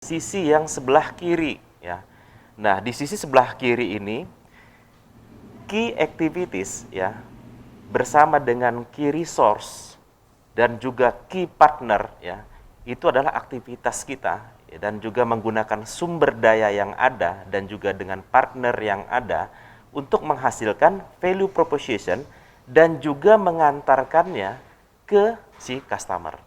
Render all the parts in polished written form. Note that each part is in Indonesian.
sisi yang sebelah kiri ya. Nah, di sisi sebelah kiri ini key activities ya bersama dengan key resource dan juga key partner ya. Itu adalah aktivitas kita ya, dan juga menggunakan sumber daya yang ada dan juga dengan partner yang ada untuk menghasilkan value proposition dan juga mengantarkannya ke si customer.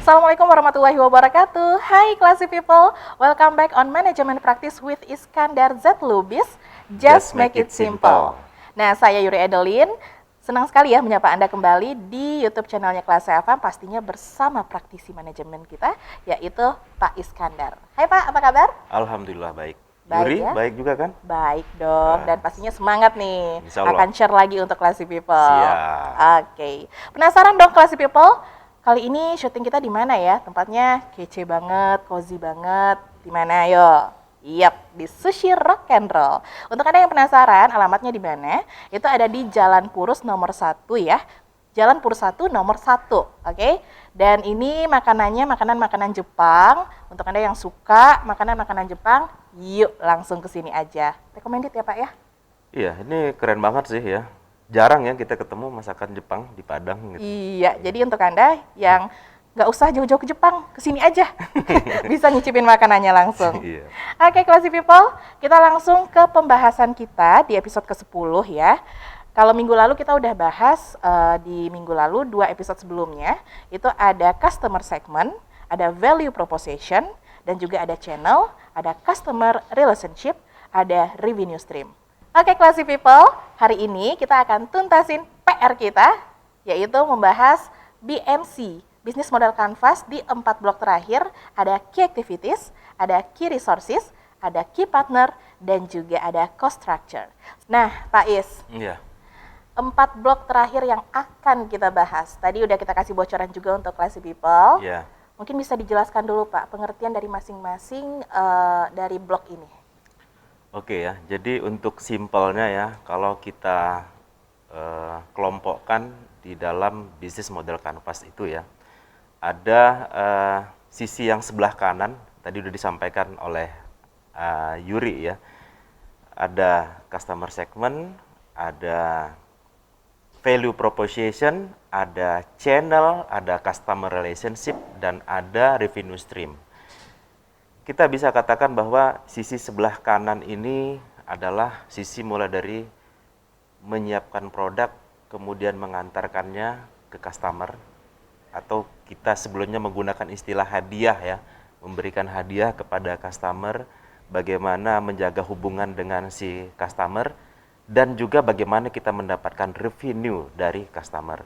Assalamualaikum warahmatullahi wabarakatuh. Hai classy people, welcome back on Management Practice with Iskandar Z Lubis. Just make it simple. Nah, saya Yuri Edelin. Senang sekali ya menyapa Anda kembali di YouTube channelnya Kelas FM, pastinya bersama praktisi manajemen kita, yaitu Pak Iskandar. Hai Pak, apa kabar? Alhamdulillah baik. Baik Yuri, ya? baik juga kan? Baik dong, dan pastinya semangat nih. Insya Allah. Akan share lagi untuk classy people. Siap. Oke. Penasaran dong classy people? Kali ini syuting kita di mana ya? Tempatnya kece banget, cozy banget. Di mana yo? Yap, di Sushi Rock and Roll. Untuk Anda yang penasaran, alamatnya di mana? Itu ada di Jalan Purus nomor 1 ya. Jalan Purus 1 nomor 1, oke? Dan ini makanannya makanan-makanan Jepang. Untuk Anda yang suka makanan-makanan Jepang, yuk langsung ke sini aja. Recommended ya Pak ya? Iya, ini keren banget sih ya. Jarang ya kita ketemu masakan Jepang di Padang gitu. Iya, jadi untuk Anda yang nggak usah jauh-jauh ke Jepang, ke sini aja. Bisa nyicipin makanannya langsung. Iya. Oke, classy people, kita langsung ke pembahasan kita di episode ke-10 ya. Kalau minggu lalu kita udah bahas, di minggu lalu 2 episode sebelumnya, itu ada customer segment, ada value proposition, dan juga ada channel, ada customer relationship, ada revenue stream. Oke, classy people, hari ini kita akan tuntasin PR kita, yaitu membahas BMC, Business Model Canvas di 4 blok terakhir, ada Key Activities, ada Key Resources, ada Key Partner, dan juga ada Cost Structure. Nah, Pak Is, Iya. 4 blok terakhir yang akan kita bahas. Tadi udah kita kasih bocoran juga untuk classy people. Iya. Mungkin bisa dijelaskan dulu Pak, pengertian dari masing-masing dari blok ini. Oke ya, jadi untuk simpelnya ya, kalau kita kelompokkan di dalam bisnis model kanvas itu ya, ada sisi yang sebelah kanan, tadi udah disampaikan oleh Yuri ya, ada customer segment, ada value proposition, ada channel, ada customer relationship, dan ada revenue stream. Kita bisa katakan bahwa sisi sebelah kanan ini adalah sisi mulai dari menyiapkan produk, kemudian mengantarkannya ke customer, atau kita sebelumnya menggunakan istilah hadiah ya, memberikan hadiah kepada customer, bagaimana menjaga hubungan dengan si customer, dan juga bagaimana kita mendapatkan revenue dari customer.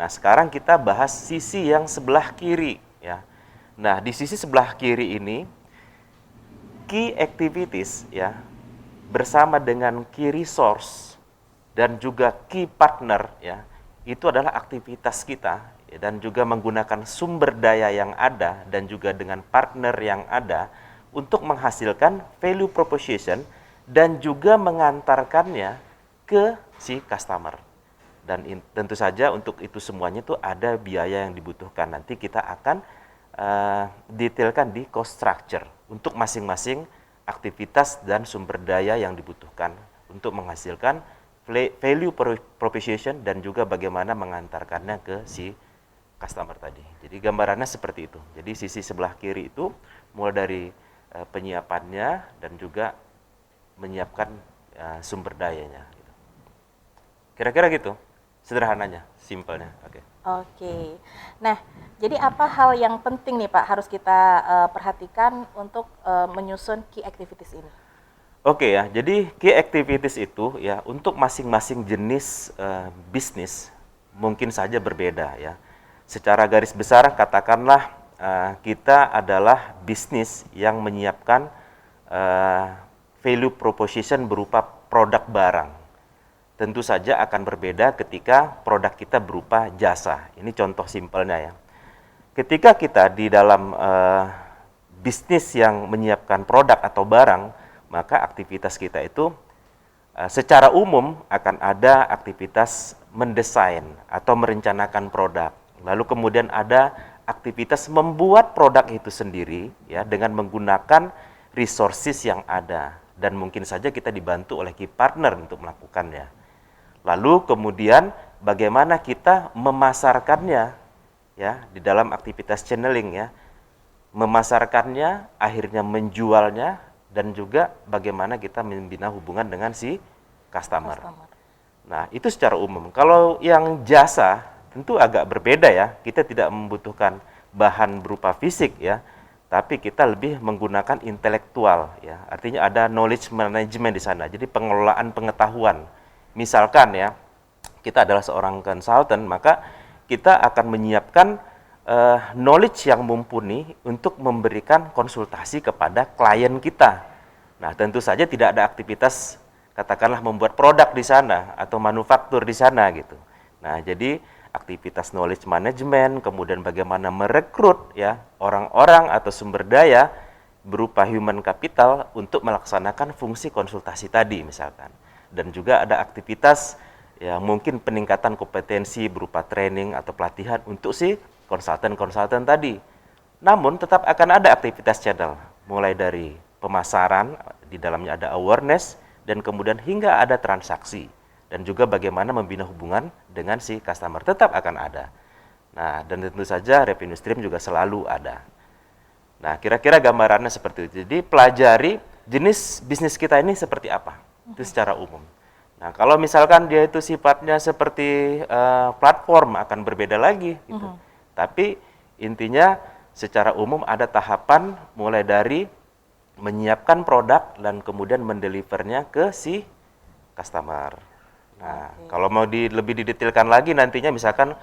Nah, sekarang kita bahas sisi yang sebelah kiri ya. Nah, di sisi sebelah kiri ini key activities ya bersama dengan key resource dan juga key partner ya, itu adalah aktivitas kita ya, dan juga menggunakan sumber daya yang ada dan juga dengan partner yang ada untuk menghasilkan value proposition dan juga mengantarkannya ke si customer. Dan tentu saja untuk itu semuanya itu ada biaya yang dibutuhkan. Nanti kita akan detailkan di cost structure untuk masing-masing aktivitas dan sumber daya yang dibutuhkan untuk menghasilkan value proposition dan juga bagaimana mengantarkannya ke si customer tadi. Jadi gambarannya seperti itu. Jadi sisi sebelah kiri itu mulai dari penyiapannya dan juga menyiapkan sumber dayanya. Gitu. Kira-kira gitu, sederhananya, simpelnya. Oke. Oke. Nah, jadi apa hal yang penting nih Pak harus kita perhatikan untuk menyusun key activities ini? Oke ya, jadi key activities itu ya untuk masing-masing jenis bisnis mungkin saja berbeda ya. Secara garis besar katakanlah kita adalah bisnis yang menyiapkan value proposition berupa produk barang. Tentu saja akan berbeda ketika produk kita berupa jasa. Ini contoh simpelnya ya. Ketika kita di dalam bisnis yang menyiapkan produk atau barang, maka aktivitas kita itu secara umum akan ada aktivitas mendesain atau merencanakan produk. Lalu kemudian ada aktivitas membuat produk itu sendiri ya dengan menggunakan resources yang ada dan mungkin saja kita dibantu oleh key partner untuk melakukannya. Lalu kemudian bagaimana kita memasarkannya ya di dalam aktivitas channeling ya. Memasarkannya, akhirnya menjualnya dan juga bagaimana kita membina hubungan dengan si customer. Nah, itu secara umum. Kalau yang jasa tentu agak berbeda ya. Kita tidak membutuhkan bahan berupa fisik ya, tapi kita lebih menggunakan intelektual ya. Artinya ada knowledge management di sana. Jadi pengelolaan pengetahuan. Misalkan ya, kita adalah seorang konsultan, maka kita akan menyiapkan knowledge yang mumpuni untuk memberikan konsultasi kepada klien kita. Nah, tentu saja tidak ada aktivitas katakanlah membuat produk di sana atau manufaktur di sana gitu. Nah, jadi aktivitas knowledge management, kemudian bagaimana merekrut ya orang-orang atau sumber daya berupa human capital untuk melaksanakan fungsi konsultasi tadi misalkan. Dan juga ada aktivitas ya mungkin peningkatan kompetensi berupa training atau pelatihan untuk si konsultan-konsultan tadi. Namun tetap akan ada aktivitas channel mulai dari pemasaran, di dalamnya ada awareness dan kemudian hingga ada transaksi. Dan juga bagaimana membina hubungan dengan si customer tetap akan ada. Nah, dan tentu saja revenue stream juga selalu ada. Nah, kira-kira gambarannya seperti itu. Jadi pelajari jenis bisnis kita ini seperti apa. Itu secara umum. Nah, kalau misalkan dia itu sifatnya seperti platform akan berbeda lagi gitu. Tapi intinya secara umum ada tahapan mulai dari menyiapkan produk dan kemudian mendelivernya ke si customer. Nah, kalau mau lebih didetailkan lagi nantinya misalkan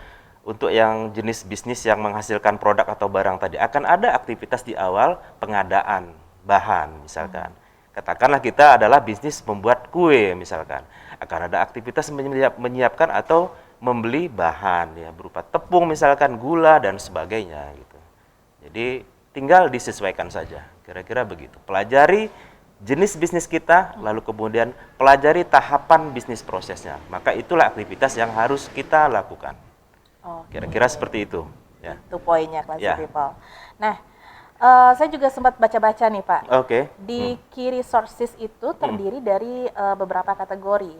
untuk yang jenis bisnis yang menghasilkan produk atau barang tadi akan ada aktivitas di awal pengadaan bahan misalkan. Katakanlah kita adalah bisnis membuat kue misalkan. Akan ada aktivitas menyiapkan atau membeli bahan ya berupa tepung misalkan, gula dan sebagainya gitu. Jadi tinggal disesuaikan saja. Kira-kira begitu. Pelajari jenis bisnis kita, lalu kemudian pelajari tahapan bisnis prosesnya. Maka itulah aktivitas yang harus kita lakukan. Kira-kira seperti itu. Ya. Itu poinnya, Classy People. Nah, saya juga sempat baca-baca nih Pak. Di key resources itu terdiri dari beberapa kategori.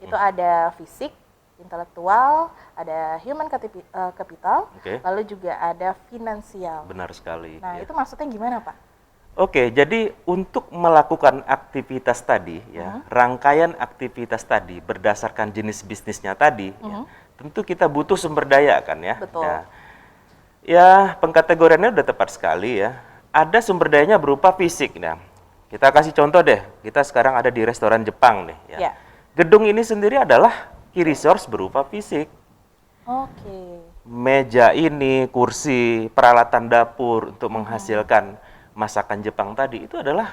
Itu ada fisik, intelektual, ada human capital, lalu juga ada finansial. Benar sekali. Nah, itu maksudnya gimana Pak? Jadi untuk melakukan aktivitas tadi, ya, rangkaian aktivitas tadi berdasarkan jenis bisnisnya tadi, ya, tentu kita butuh sumber daya kan ya. Betul. Ya, pengkategoriannya udah tepat sekali ya. Ada sumber dayanya berupa fisik. Nah, kita kasih contoh deh. Kita sekarang ada di restoran Jepang nih. Ya. Gedung ini sendiri adalah key resource berupa fisik. Meja ini, kursi, peralatan dapur untuk menghasilkan masakan Jepang tadi itu adalah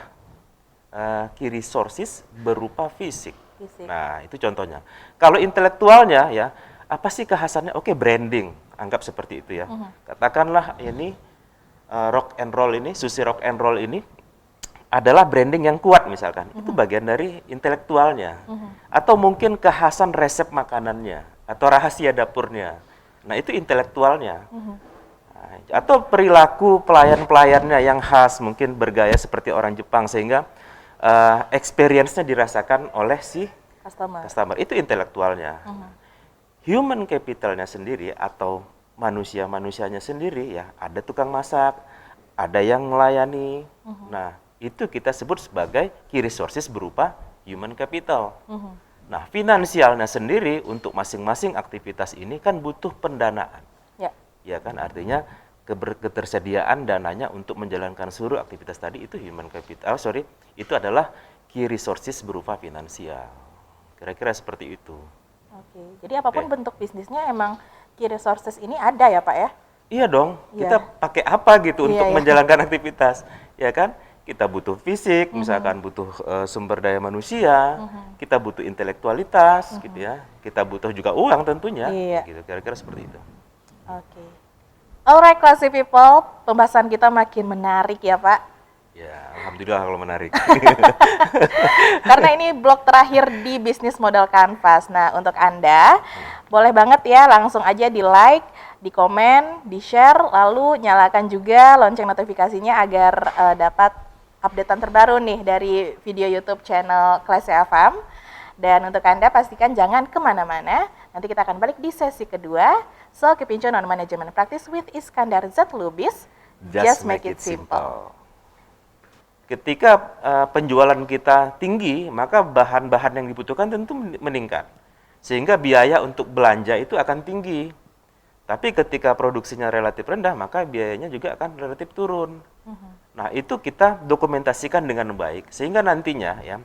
key resources berupa fisik. Nah, itu contohnya. Kalau intelektualnya ya, apa sih kekhasannya? Branding, anggap seperti itu ya. Katakanlah ini rock and roll ini, sushi rock and roll ini adalah branding yang kuat misalkan. Itu bagian dari intelektualnya. Atau mungkin kekhasan resep makanannya atau rahasia dapurnya. Nah, itu intelektualnya. Atau perilaku pelayan-pelayannya yang khas, mungkin bergaya seperti orang Jepang, sehingga experience-nya dirasakan oleh si Customer itu intelektualnya. Human capitalnya sendiri atau manusianya sendiri ya, ada tukang masak, ada yang melayani. Nah, itu kita sebut sebagai key resources berupa human capital. Nah, finansialnya sendiri untuk masing-masing aktivitas ini kan butuh pendanaan. Ya kan, artinya ketersediaan dananya untuk menjalankan seluruh aktivitas tadi itu human capital, itu adalah key resources berupa finansial. Kira-kira seperti itu. Oke, jadi apapun bentuk bisnisnya emang key resources ini ada ya Pak ya? Iya dong, kita pakai apa gitu untuk menjalankan aktivitas, ya kan? Kita butuh fisik, misalkan butuh sumber daya manusia, kita butuh intelektualitas, gitu ya. Kita butuh juga uang tentunya, gitu. Kira-kira seperti itu. Oke. Alright, classy people, pembahasan kita makin menarik ya Pak. Ya, alhamdulillah kalau menarik. Karena ini blog terakhir di bisnis modal Canvas. Nah, untuk Anda, boleh banget ya langsung aja di like, di komen, di share, lalu nyalakan juga lonceng notifikasinya agar dapat updatean terbaru nih dari video YouTube channel Classy FM. Dan untuk Anda pastikan jangan kemana-mana, nanti kita akan balik di sesi kedua. So, keep in tune on Management Practice with Iskandar Z. Lubis. Just make it simple. Ketika penjualan kita tinggi, maka bahan-bahan yang dibutuhkan tentu meningkat. Sehingga biaya untuk belanja itu akan tinggi. Tapi ketika produksinya relatif rendah, maka biayanya juga akan relatif turun. Nah, itu kita dokumentasikan dengan baik. Sehingga nantinya ya